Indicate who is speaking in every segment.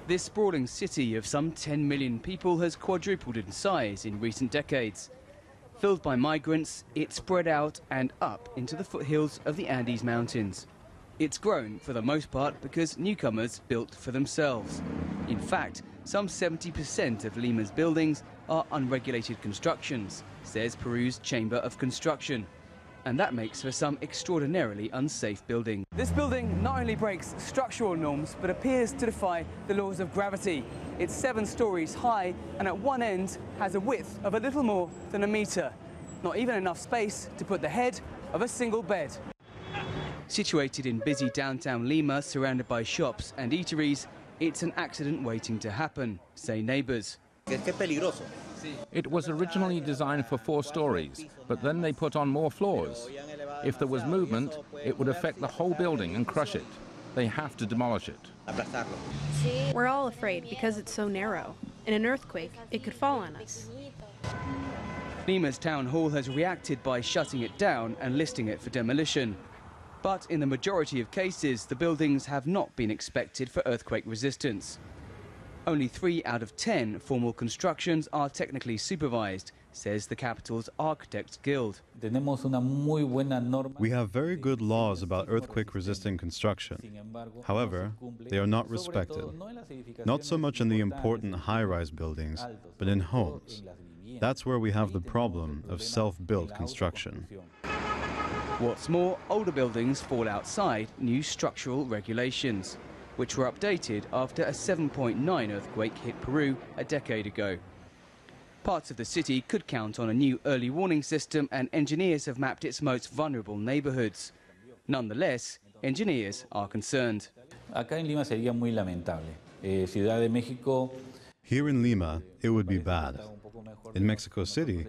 Speaker 1: This sprawling city of some 10 million people has quadrupled in size in recent decades. Filled by migrants, it spread out and up into the foothills of the Andes Mountains. It's grown, for the most part, because newcomers built for themselves. In fact, some 70% of Lima's buildings are unregulated constructions, says Peru's Chamber of Construction. And that makes for some extraordinarily unsafe building. This building not only breaks structural norms, but appears to defy the laws of gravity. It's 7 stories high and at one end has a width of a little more than a metre. Not even enough space to put the head of a single bed. Situated in busy downtown Lima, surrounded by shops and eateries, it's an accident waiting to happen, say neighbours.
Speaker 2: It was originally designed for 4 stories, but then they put on more floors. If there was movement, it would affect the whole building and crush it. They have to demolish it.
Speaker 3: We're all afraid because it's so narrow. In an earthquake, it could fall on us.
Speaker 1: Lima's town hall has reacted by shutting it down and listing it for demolition. But in the majority of cases, the buildings have not been expected for earthquake resistance. Only 3 out of 10 formal constructions are technically supervised, says the capital's Architects Guild.
Speaker 4: We have very good laws about earthquake-resistant construction. However, they are not respected. Not so much in the important high-rise buildings, but in homes. That's where we have the problem of self-built construction.
Speaker 1: What's more, older buildings fall outside new structural regulations, which were updated after a 7.9 earthquake hit Peru a decade ago. Parts of the city could count on a new early warning system, and engineers have mapped its most vulnerable neighborhoods. Nonetheless, engineers are concerned.
Speaker 4: Here in Lima, it would be bad. In Mexico City,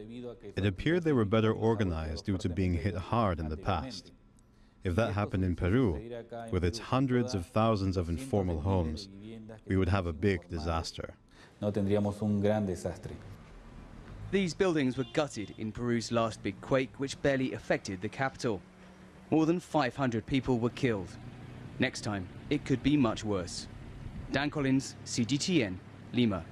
Speaker 4: it appeared they were better organized due to being hit hard in the past. If that happened in Peru, with its hundreds of thousands of informal homes, we would have a big disaster.
Speaker 1: These buildings were gutted in Peru's last big quake, which barely affected the capital. More than 500 people were killed. Next time, it could be much worse. Dan Collyns, CGTN, Lima.